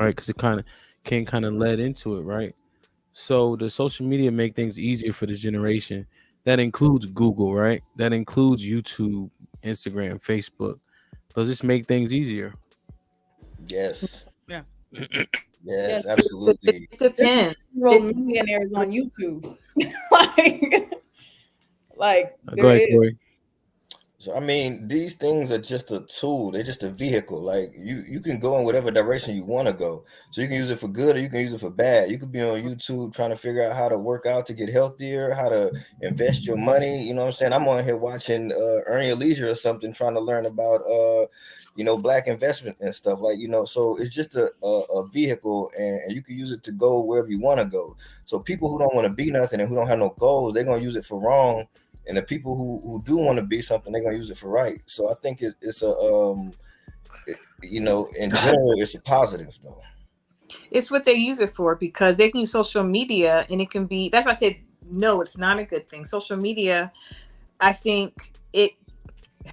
right? Because it kind of led into it, right? So the social media make things easier for this generation. That includes Google, right? That includes YouTube, Instagram, Facebook. Does this make things easier? Yes. Yeah. Yes, Yes, It absolutely. there's depends. 50-year-old millionaires on YouTube. like, like Go there ahead, is. Corey. So I mean, these things are just a tool. They're just a vehicle. Like you can go in whatever direction you want to go. So you can use it for good or you can use it for bad. You could be on YouTube trying to figure out how to work out to get healthier, how to invest your money. You know what I'm saying? I'm on here watching Earn Your Leisure or something, trying to learn about black investment and stuff like So it's just a vehicle, and you can use it to go wherever you want to go. So people who don't want to be nothing and who don't have no goals, they're gonna use it for wrong. And the people who do want to be something, they're gonna use it for right. So I think it's a in general, it's a positive though. It's what they use it for, because they can use social media and it can be, that's why I said, no, it's not a good thing. Social media, I think it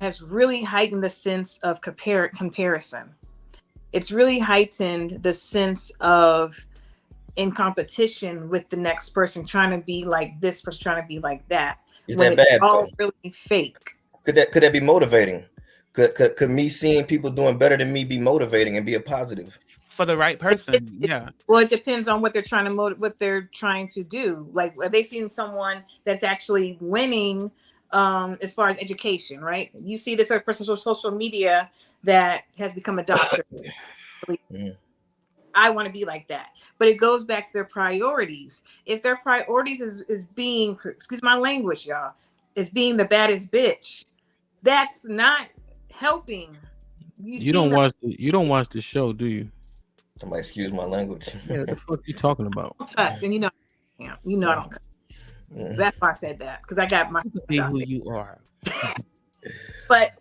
has really heightened the sense of comparison. It's really heightened the sense of in competition with the next person, trying to be like this person, trying to be like that. Is When that it's bad all though? really fake. Could that be motivating? Could me seeing people doing better than me be motivating and be a positive? For the right person, yeah. Well, it depends on what they're trying to what they're trying to do. Like, are they seeing someone that's actually winning as far as education, right? You see this other person on social media that has become a doctor. Mm. I want to be like that. But it goes back to their priorities. If their priorities is being, excuse my language, y'all, is being the baddest bitch, that's not helping. You don't watch the show, do you? Somebody excuse my language. Yeah, the fuck you talking about? cuss, and I don't cuss. That's why I said that, because I got my Be who you are. But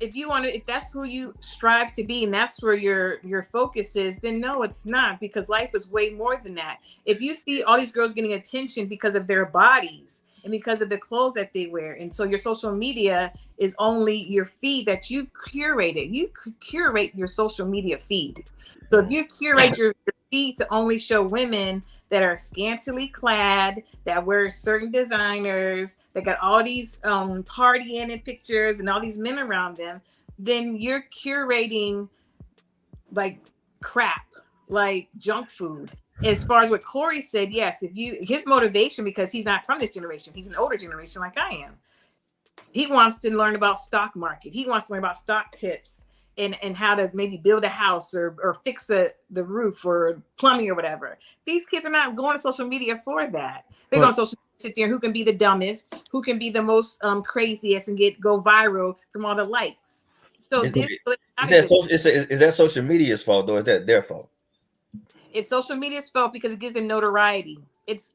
if that's who you strive to be and that's where your focus is, then no, it's not, because life is way more than that. If you see all these girls getting attention because of their bodies and because of the clothes that they wear, and so your social media is only your feed that you've curated. You curate your social media feed. So if you curate your feed to only show women that are scantily clad, that wear certain designers, that got all these partying and pictures and all these men around them, then you're curating like crap, like junk food. As far as what Corey said, yes, his motivation, because he's not from this generation, he's an older generation like I am. He wants to learn about stock market. He wants to learn about stock tips and how to maybe build a house or fix the roof or plumbing or whatever. These kids are not going to social media for that. They're going to social media, sit there, who can be the dumbest, who can be the most craziest and go viral from all the likes. So is that that social media's fault though? Is that their fault? It's social media's fault because it gives them notoriety. It's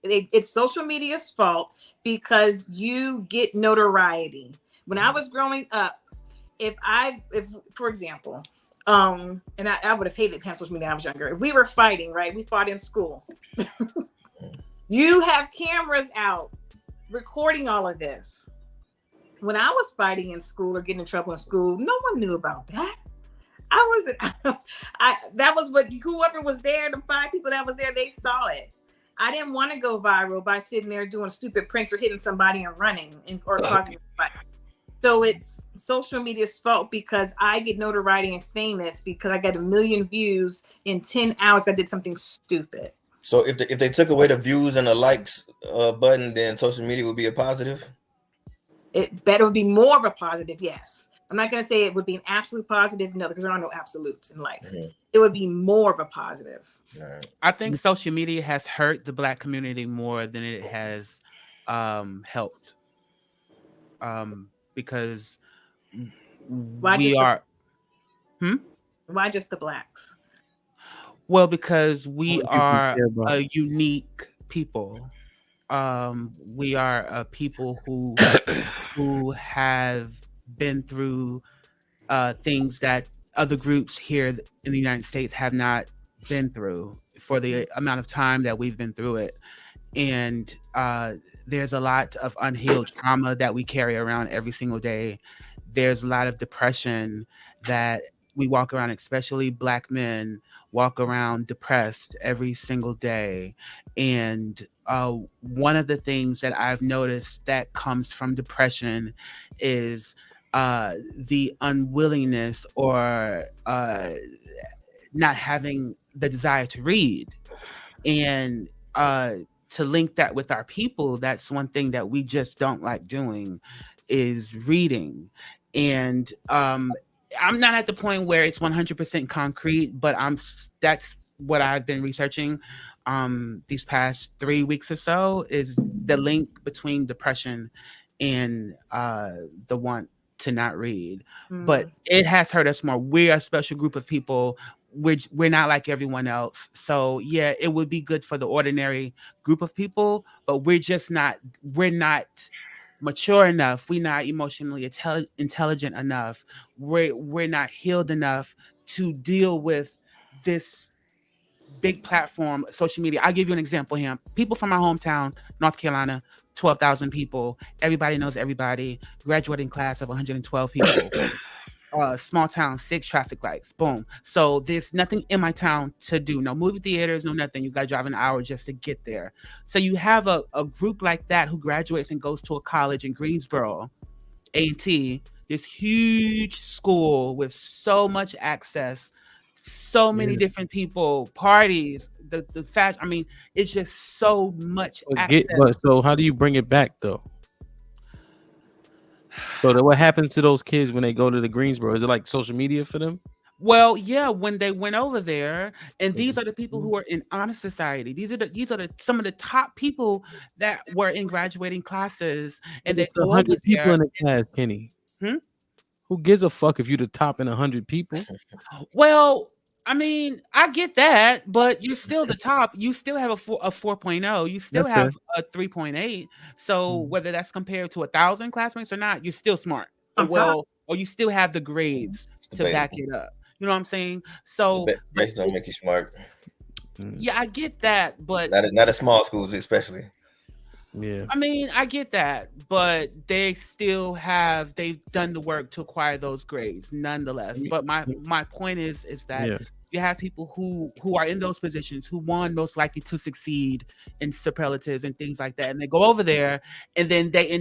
social media's fault because you get notoriety. When I was growing up, if for example, and I would have hated social media when I was younger. If we were fighting, right? We fought in school. You have cameras out recording all of this. When I was fighting in school or getting in trouble in school, no one knew about that. That was what whoever was there, the 5 people that was there, they saw it. I didn't want to go viral by sitting there doing stupid pranks or hitting somebody and running or causing a fight. So it's social media's fault because I get notoriety and famous because I got 1 million views in 10 hours. I did something stupid. So if they took away the views and the likes button, then social media would be a positive? It would be more of a positive, yes. I'm not going to say it would be an absolute positive, no, because there are no absolutes in life. Mm-hmm. It would be more of a positive. I think social media has hurt the Black community more than it has helped. Because Why just the Blacks? Well, because we are a unique people. We are a people who have been through things that other groups here in the United States have not been through for the amount of time that we've been through it. And there's a lot of unhealed trauma that we carry around every single day. There's a lot of depression that we walk around, especially Black men, walk around depressed every single day. And one of the things that I've noticed that comes from depression is the unwillingness or not having the desire to read. And to link that with our people, that's one thing that we just don't like doing is reading. And I'm not at the point where it's 100% concrete, but that's what I've been researching these past 3 weeks or so, is the link between depression and the want to not read. But it has hurt us more. We're a special group of people. We're not like everyone else. So yeah, it would be good for the ordinary group of people, but we're not mature enough. We're not emotionally intelligent enough. We're not healed enough to deal with this big platform, social media. I'll give you an example here. People from my hometown, North Carolina, 12,000 people. Everybody knows everybody. Graduating class of 112 people. Small town, 6 traffic lights. Boom. So there's nothing in my town to do. No movie theaters, no nothing. You got to drive an hour just to get there. So you have a group like that who graduates and goes to a college in Greensboro, A&T, this huge school with so much access, so many different people, parties, the fact, I mean, it's just so much access. So how do you bring it back though? So what happens to those kids when they go to the Greensboro? Is it like social media for them? Well, yeah, when they went over there, and these are the people who are in honor society. These are some of the top people that were in graduating classes, and they go 100 over people there. in the class, Kenny. Who gives a fuck if you're the top in 100 people? Well, I mean, I get that, but you're still the top. You still have a 4.0. You still have a 3.8. So whether that's compared to 1,000 classmates or not, you're still smart. Or you still have the grades to back it up. You know what I'm saying? So grades don't make you smart. Yeah, I get that, but not at small schools, especially. Yeah, I mean, I get that, but they've done the work to acquire those grades nonetheless. But my point is that you have people who are in those positions who most likely to succeed in superlatives and things like that, and they go over there and then they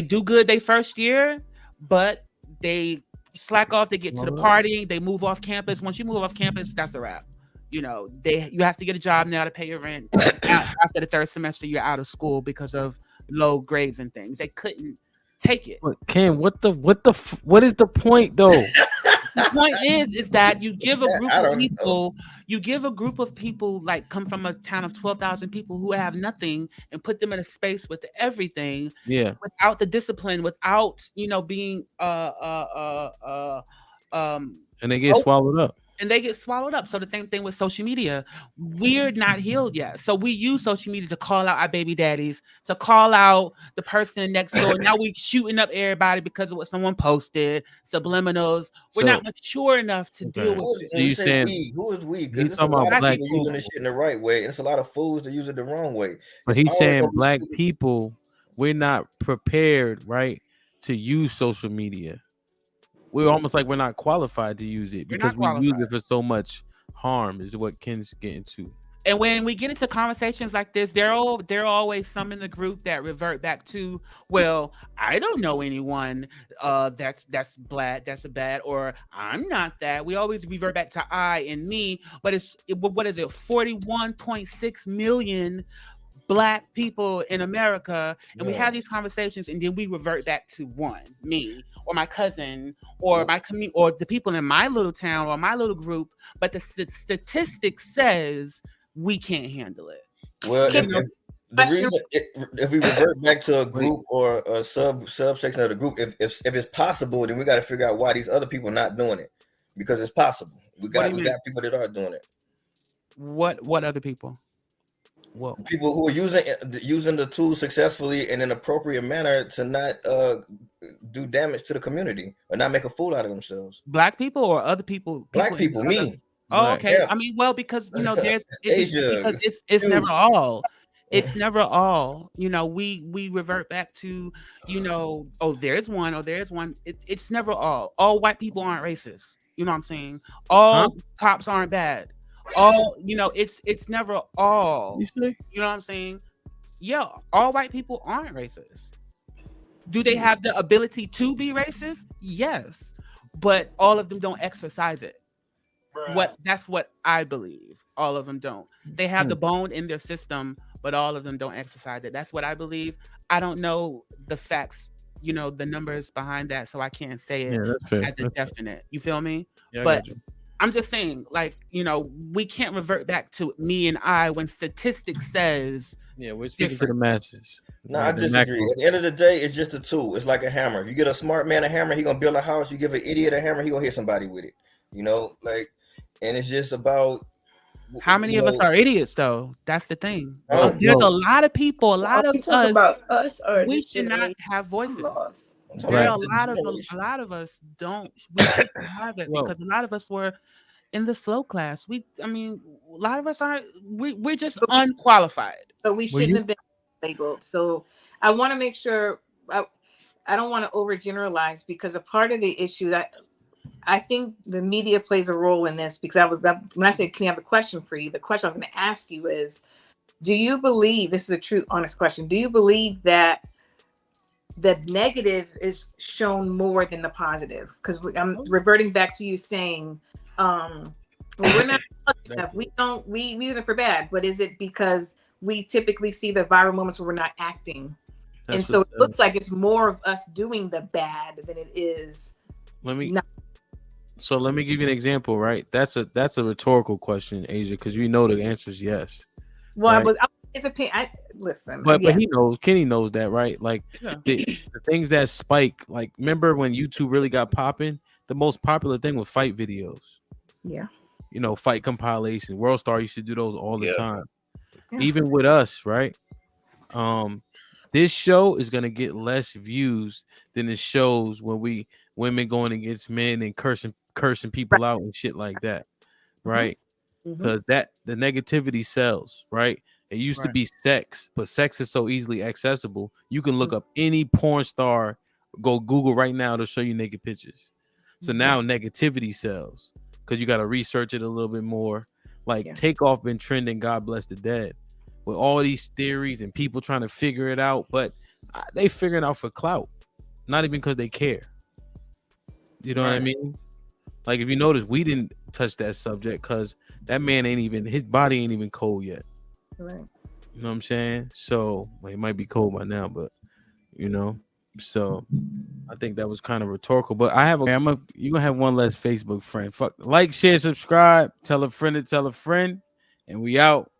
do good their first year, but they slack off. They get to the partying. They move off campus. Once you move off campus, that's a wrap. You know, you have to get a job now to pay your rent. After the third semester, you're out of school because of low grades and things. They couldn't take it. But Ken, what is the point though? The point is that you give a group of people like come from a town of 12,000 people who have nothing and put them in a space with everything. Yeah. Without the discipline, without being and they get swallowed up. And they get swallowed up. So the same thing with social media. We're not healed yet. So we use social media to call out our baby daddies, to call out the person next door. Now we shooting up everybody because of what someone posted, subliminals. We're not mature enough to deal with it. So you saying who is we? Because it's a lot of people using this shit in the right way. It's a lot of fools that use it the wrong way. But he's saying black people, we're not prepared, right, to use social media. We're almost like we're not qualified to use it because we use it for so much harm, is what Ken's getting to. And when we get into conversations like this, there are always some in the group that revert back to, well, I don't know anyone that's black, that's a bad, or I'm not that. We always revert back to I and me, but what is it? 41.6 million Black people in America, and we have these conversations, and then we revert back to one, me or my cousin or my community or the people in my little town or my little group. But the statistic says we can't handle it. Well, if we revert back to a group or a subsection of the group, if it's possible, then we got to figure out why these other people not doing it, because it's possible. We got people that are doing it. What other people? Well, people who are using the tools successfully in an appropriate manner to not do damage to the community or not make a fool out of themselves. Black people or other people? Black people, me. Oh, okay. Yeah. I mean, well, because there's it's never all. It's never all. We revert back to there's one. It's never all. All white people aren't racist. You know what I'm saying? Huh? All cops aren't bad. All, it's never all. You say? You know what I'm saying? Yeah, all white people aren't racist. Do they have the ability to be racist? Yes. But all of them don't exercise it. That's what I believe. All of them don't. They have the bone in their system, but all of them don't exercise it. That's what I believe. I don't know the facts, the numbers behind that, so I can't say it that's fair. as a definite. You feel me? Yeah, I But got you. I'm just saying, like, we can't revert back to me and I when statistics says Yeah, we're speaking to the different. masses. No, Right, I the disagree. macro. At the end of the day, it's just a tool. It's like a hammer. If you get a smart man a hammer, he gonna build a house. You give an idiot a hammer, he gonna hit somebody with it. And it's just about How many of us are idiots, though? That's the thing. Huh? There's a lot of people, a lot Are of we talking us. about us or We this should not generation? have voices. Lost. I'm talking There are about the a generation. lot of us don't. We shouldn't have it Well- because a lot of us were in the slow class. A lot of us aren't. We're just unqualified. But we shouldn't have been labeled. So I want to make sure I don't want to overgeneralize, because a part of the issue that I think the media plays a role in this, because when I said, can you have a question for you? The question I was going to ask you is, do you believe, this is a true, honest question, do you believe that the negative is shown more than the positive? Because I'm reverting back to you saying, well, we're not enough. We use it for bad, but is it because we typically see the viral moments where we're not acting? And so it looks like it's more of us doing the bad than it is. Let me give you an example, right? That's a rhetorical question, Asia, because we know the answer is yes. Well, right? his opinion. Listen, but he knows. Kenny knows that, right? Like the things that spike. Like, remember when YouTube really got popping? The most popular thing was fight videos. Yeah. Fight compilation. World Star used to do those all the time. Yeah. Even with us, right? This show is gonna get less views than the shows when women going against men and cursing people out and shit like that, right? Because the negativity sells, right? It used to be sex, but sex is so easily accessible. You can look up any porn star, go Google right now to show you naked pictures. So now negativity sells because you got to research it a little bit more. Like Takeoff been trending, God bless the dead, with all these theories and people trying to figure it out, but they figuring out for clout, not even because they care. You know what I mean? Like, if you notice, we didn't touch that subject because that man his body ain't even cold yet. Right. You know what I'm saying? So it might be cold by now, but so I think that was kind of rhetorical. But you gonna have one less Facebook friend. Fuck, like, share, subscribe, tell a friend to tell a friend, and we out.